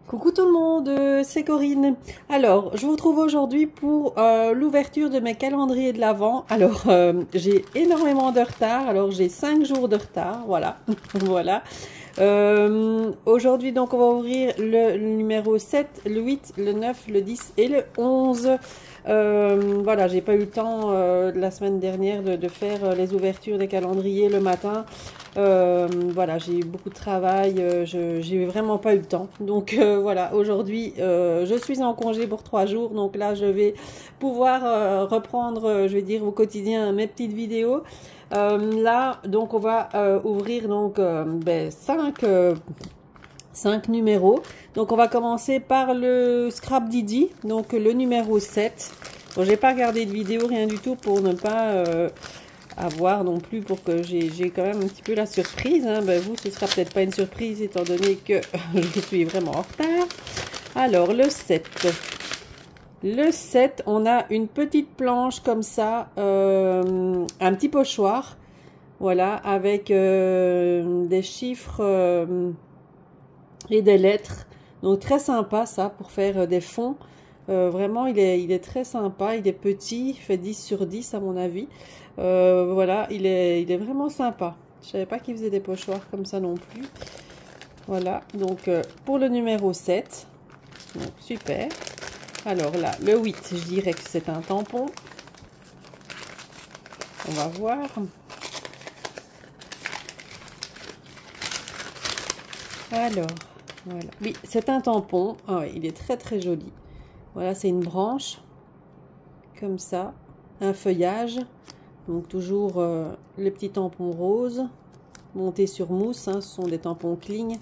Coucou tout le monde, c'est Corinne. Alors, je vous retrouve aujourd'hui pour l'ouverture de mes calendriers de l'Avent. Alors, j'ai énormément de retard. Alors, j'ai 5 jours de retard. Voilà. Voilà. Aujourd'hui, donc, on va ouvrir le numéro 7, le 8, le 9, le 10 et le 11. Voilà, j'ai pas eu le temps la semaine dernière de faire les ouvertures des calendriers le matin. Voilà, j'ai eu beaucoup de travail, j'ai vraiment pas eu le temps. Donc voilà, aujourd'hui, je suis en congé pour 3 jours. Donc là, je vais pouvoir reprendre, je vais dire au quotidien, mes petites vidéos. Là, donc on va ouvrir donc 5 numéros. Donc on va commencer par le Scrap Didi, donc le numéro 7. Bon, j'ai pas regardé de vidéo, rien du tout pour ne pas avoir non plus, pour que j'ai quand même un petit peu la surprise. Hein. Ben, vous, ce sera peut-être pas une surprise étant donné que je suis vraiment en retard. Alors le 7. Le 7, on a une petite planche comme ça, un petit pochoir. Voilà, avec des chiffres et des lettres. Donc très sympa ça pour faire des fonds. Vraiment il est très sympa, il est petit, il fait 10 sur 10 à mon avis. Voilà, il est vraiment sympa. Je savais pas qu'il faisait des pochoirs comme ça non plus. Voilà, donc pour le numéro 7. Donc, super. Alors là, le 8, je dirais que c'est un tampon. On va voir. Alors, voilà. Oui, c'est un tampon. Ah ouais, il est très très joli. Voilà, c'est une branche. Comme ça. Un feuillage. Donc toujours les petits tampons roses. Montés sur mousse. Hein, ce sont des tampons cling.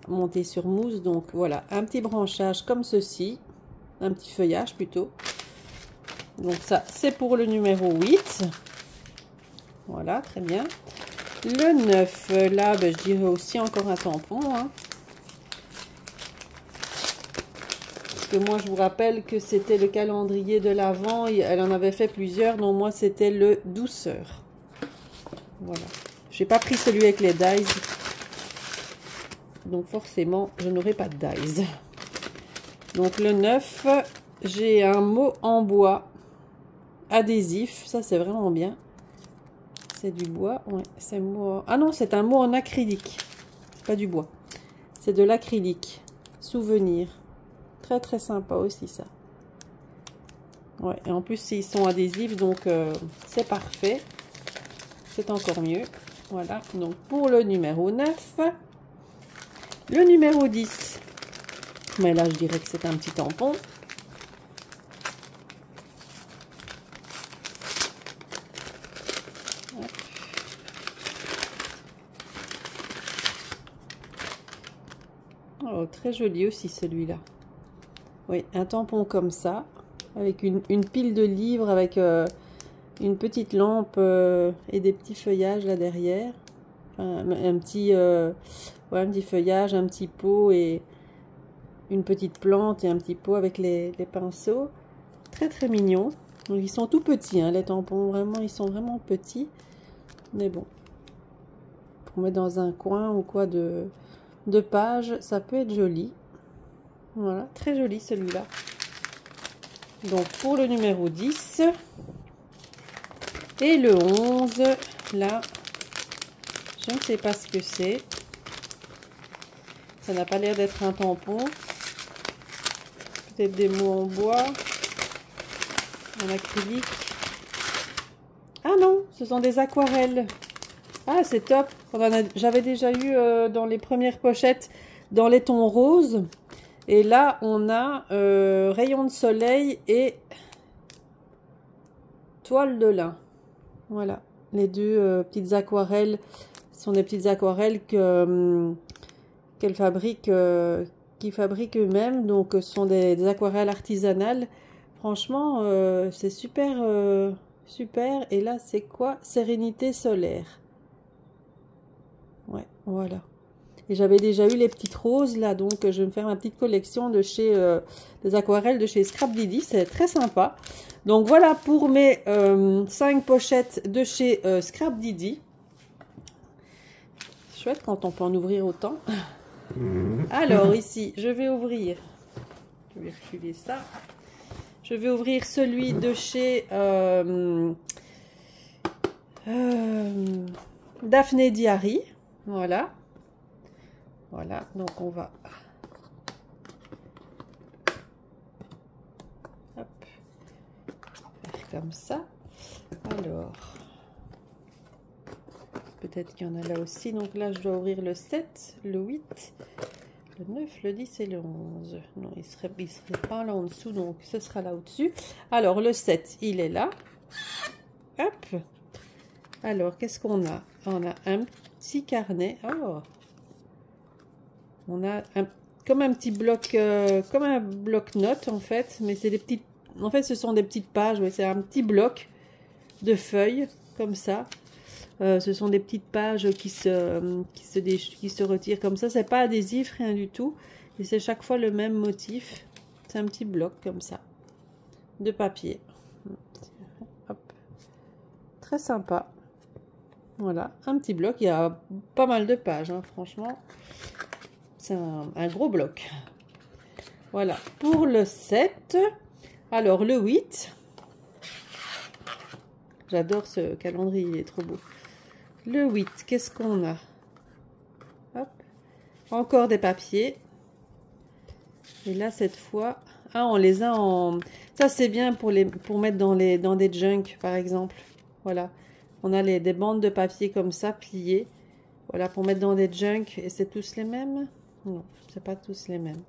Montés sur mousse. Donc voilà, un petit branchage comme ceci. Un petit feuillage plutôt. Donc ça, c'est pour le numéro 8. Voilà, très bien. Le 9, là, ben, je dirais aussi encore un tampon. Hein. Parce que moi, je vous rappelle que c'était le calendrier de l'Avent. Elle en avait fait plusieurs. Donc moi, c'était le douceur. Voilà. J'ai pas pris celui avec les dies. Donc forcément, je n'aurai pas de dies. Donc le 9, j'ai un mot en bois adhésif. Ça, c'est vraiment bien. C'est du bois, ouais, c'est mot. Ah non, c'est un mot en acrylique. C'est pas du bois. C'est de l'acrylique. Souvenir. Très très sympa aussi ça. Ouais, et en plus ils sont adhésifs, donc c'est parfait. C'est encore mieux. Voilà, donc pour le numéro 9. Le numéro 10. Mais là je dirais que c'est un petit tampon. Oh, très joli aussi celui-là. Oui, un tampon comme ça, avec une pile de livres, avec une petite lampe et des petits feuillages là derrière. Enfin, un petit feuillage, un petit pot et une petite plante et un petit pot avec les pinceaux. Très très mignon. Donc, ils sont tout petits, hein, les tampons, vraiment, ils sont vraiment petits. Mais bon, pour mettre dans un coin ou quoi de page, ça peut être joli. Voilà, très joli celui-là. Donc pour le numéro 10 et le 11, là, je ne sais pas ce que c'est. Ça n'a pas l'air d'être un tampon. Peut-être des mots en bois, en acrylique. Ah non, ce sont des aquarelles. Ah, c'est top. J'avais déjà eu dans les premières pochettes dans les tons roses. Et là, on a rayon de soleil et toile de lin. Voilà, les deux petites aquarelles sont des petites aquarelles qu'elle fabrique, qu'ils fabriquent eux-mêmes. Donc, ce sont des aquarelles artisanales. Franchement, c'est super, super. Et là, c'est quoi? Sérénité solaire. Ouais, voilà. Et j'avais déjà eu les petites roses là, donc je vais me faire ma petite collection de chez des aquarelles de chez Scrap Didi, c'est très sympa. Donc voilà pour mes 5 pochettes de chez Scrap Didi. Chouette quand on peut en ouvrir autant. Alors ici, je vais ouvrir, je vais reculer ça. Je vais ouvrir celui de chez Daphné Diary. Voilà. Voilà, donc on va hop, faire comme ça. Alors, peut-être qu'il y en a là aussi. Donc là, je dois ouvrir le 7, le 8, le 9, le 10 et le 11. Non, il serait pas là en dessous, donc ce sera là au-dessus. Alors, le 7, il est là. Hop. Alors, qu'est-ce qu'on a? On a un petit carnet. Oh. On a comme un petit bloc, comme un bloc-notes en fait, mais c'est des petites. En fait, ce sont des petites pages. Ouais, c'est un petit bloc de feuilles comme ça. Ce sont des petites pages qui se retirent comme ça. C'est pas adhésif, rien du tout. Et c'est chaque fois le même motif. C'est un petit bloc comme ça de papier. Hop. Très sympa. Voilà, un petit bloc. Il y a pas mal de pages, hein, franchement. C'est un gros bloc. Voilà, pour le 7. Alors, le 8. J'adore ce calendrier, il est trop beau. Le 8, qu'est-ce qu'on a? Hop. Encore des papiers. Et là, cette fois... Ah, on les a en... Ça, c'est bien pour mettre dans des junks, par exemple. Voilà. On a des bandes de papier comme ça, pliées. Voilà, pour mettre dans des junks. Et c'est tous les mêmes? Non, c'est pas tous les mêmes.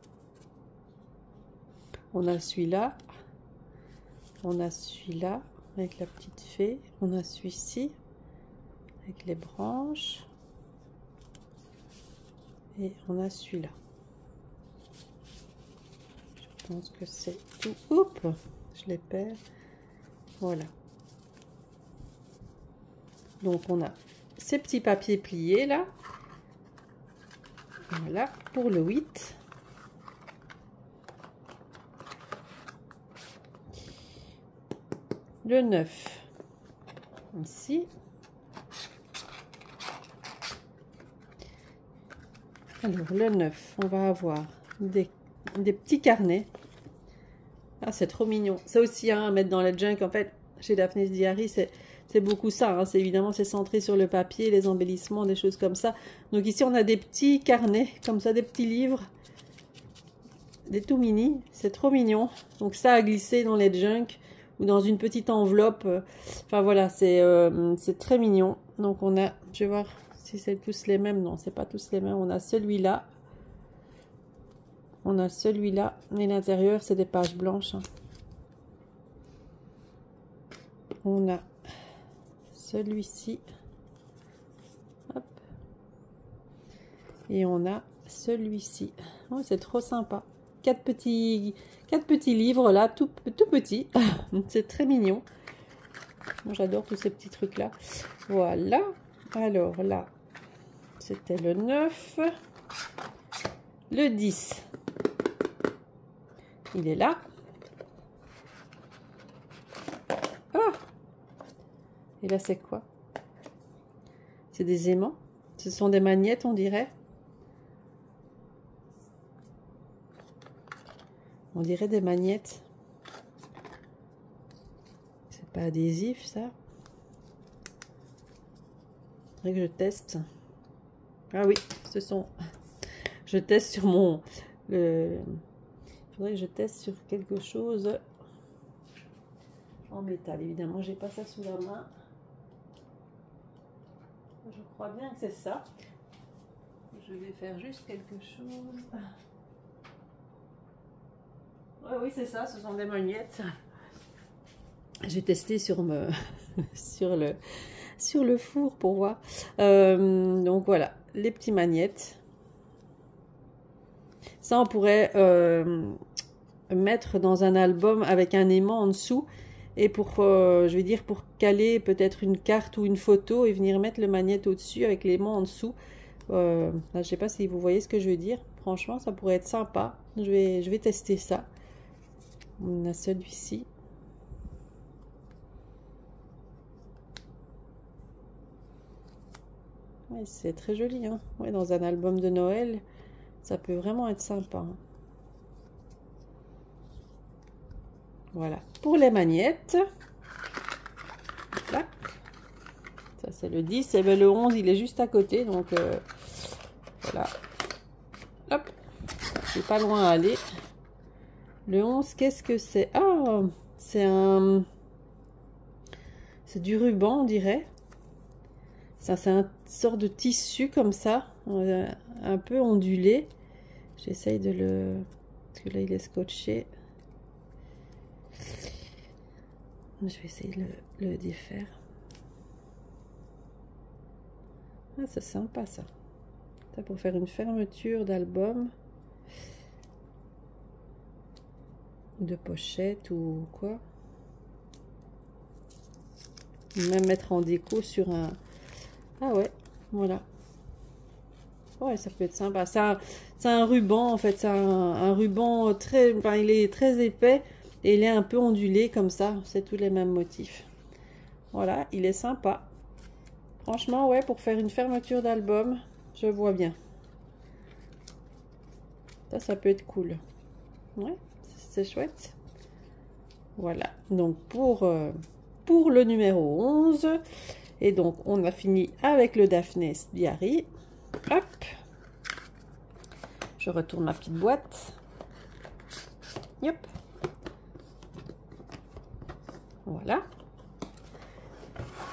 On a celui-là. On a celui-là, avec la petite fée. On a celui-ci, avec les branches. Et on a celui-là. Je pense que c'est tout. Oups, je les perds. Voilà. Donc, on a ces petits papiers pliés, là. Voilà, pour le 8. Le 9, ici. Alors, le 9, on va avoir des petits carnets. Ah, c'est trop mignon. Ça aussi, hein, à mettre dans la junk, en fait, chez Daphné Diary, c'est beaucoup ça. Hein. Évidemment, c'est centré sur le papier, les embellissements, des choses comme ça. Donc ici, on a des petits carnets, comme ça, des petits livres. Des tout mini. C'est trop mignon. Donc ça, à glisser dans les junk ou dans une petite enveloppe. Enfin, voilà, c'est très mignon. Donc on a, je vais voir si c'est tous les mêmes. Non, c'est pas tous les mêmes. On a celui-là. On a celui-là, et l'intérieur, c'est des pages blanches. Hein. On a celui-ci. Hop. Et on a celui-ci. Oh, c'est trop sympa. Quatre petits livres là, tout petits. C'est très mignon. J'adore tous ces petits trucs-là. Voilà. Alors là, c'était le 9. Le 10. Il est là. Ah! Et là, c'est quoi? C'est des aimants. Ce sont des magnettes, on dirait. On dirait des magnettes. C'est pas adhésif, ça. Faudrait que je teste. Ah oui, ce sont... Je teste sur mon... Faudrait que je teste sur quelque chose en métal. Évidemment, j'ai pas ça sous la main. Je crois bien que c'est ça. Je vais faire juste quelque chose. Ouais, oui, c'est ça. Ce sont des magnettes. J'ai testé sur le four pour voir. Donc voilà, les petits magnettes. Ça, on pourrait mettre dans un album avec un aimant en dessous. Et pour, je vais dire, pour caler peut-être une carte ou une photo et venir mettre le magnète au-dessus avec l'aimant en dessous. Là, je ne sais pas si vous voyez ce que je veux dire. Franchement, ça pourrait être sympa. Je vais tester ça. On a celui-ci. Ouais, c'est très joli, hein. Ouais, dans un album de Noël. Ça peut vraiment être sympa. Hein. Voilà. Pour les magnettes. Là. Ça, c'est le 10. Et bien, le 11, il est juste à côté. Donc, voilà. Hop. C'est pas loin à aller. Le 11, qu'est-ce que c'est? Ah, c'est un... C'est du ruban, on dirait. Ça, c'est un sort de tissu comme ça. Un peu ondulé. J'essaye de le... Parce que là, il est scotché. Je vais essayer de le défaire. Ah, c'est sympa ça. Ça pour faire une fermeture d'album. De pochette ou quoi. Même mettre en déco sur un... Ah ouais, voilà. Ouais, ça peut être sympa. C'est un ruban en fait. C'est un ruban très... Enfin, il est très épais. Et il est un peu ondulé comme ça. C'est tous les mêmes motifs. Voilà, il est sympa. Franchement, ouais, pour faire une fermeture d'album, je vois bien. Ça peut être cool. Ouais, c'est chouette. Voilà, donc pour le numéro 11. Et donc, on a fini avec le Daphné Diary. Hop. Je retourne ma petite boîte. Yep. Voilà.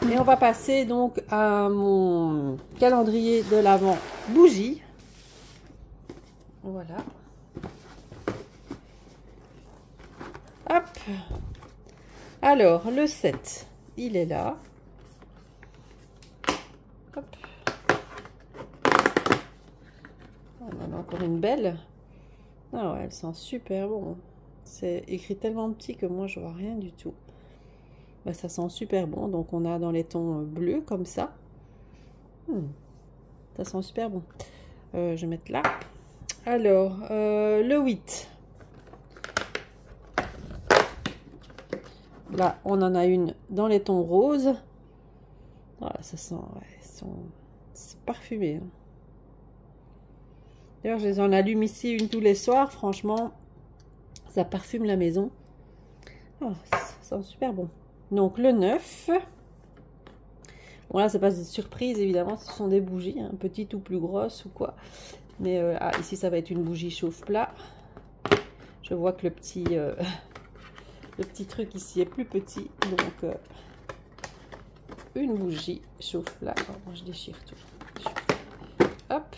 Et on va passer donc à mon calendrier de l'Avent bougie. Voilà. Hop. Alors, le 7, il est là. Hop. On en a encore une belle. Ah ouais, elle sent super bon. C'est écrit tellement petit que moi, je vois rien du tout. Ben, ça sent super bon. Donc, on a dans les tons bleus, comme ça. Ça sent super bon. Je vais mettre là. Alors, le 8. Là, on en a une dans les tons roses. Voilà, ça sent... Ouais, c'est parfumé. Hein. D'ailleurs, je les en allume ici une tous les soirs. Franchement, ça parfume la maison. Oh, ça sent super bon. Donc, le 9. Bon, là, c'est pas des surprises, évidemment. Ce sont des bougies, hein, petites ou plus grosses ou quoi. Mais ici, ça va être une bougie chauffe-plat. Je vois que le petit truc ici est plus petit. Donc, une bougie chauffe-plat. Oh, moi, je déchire tout. Hop.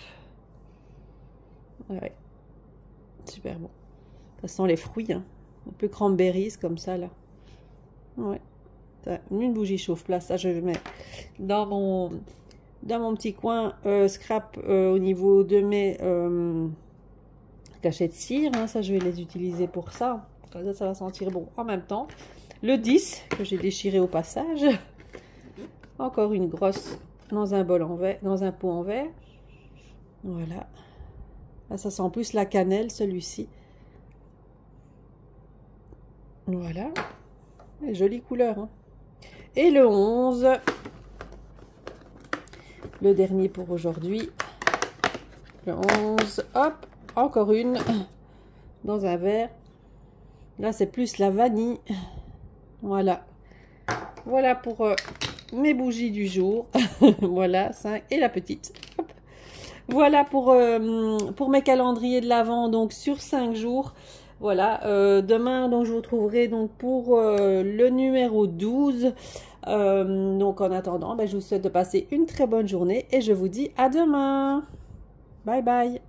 Ouais. Super bon. Ça sent les fruits. Hein. Un peu cranberries comme ça, là. Ouais. Une bougie chauffe-plat. Ça, je vais mettre dans mon petit coin scrap au niveau de mes cachets de cire. Hein. Ça, je vais les utiliser pour ça. Ça va sentir bon en même temps. Le 10 que j'ai déchiré au passage. Encore une grosse dans un bol en verre, dans un pot en verre. Voilà. Là, ça sent plus la cannelle, celui-ci. Voilà. Jolie couleur. Hein. Et le 11. Le dernier pour aujourd'hui. Le 11. Hop. Encore une. Dans un verre. Là, c'est plus la vanille. Voilà. Voilà pour mes bougies du jour. Voilà, 5. Et la petite. Hop. Voilà pour mes calendriers de l'Avent, donc sur 5 jours. Voilà, demain, donc je vous retrouverai donc pour le numéro 12. Donc en attendant, ben, je vous souhaite de passer une très bonne journée et je vous dis à demain. Bye bye.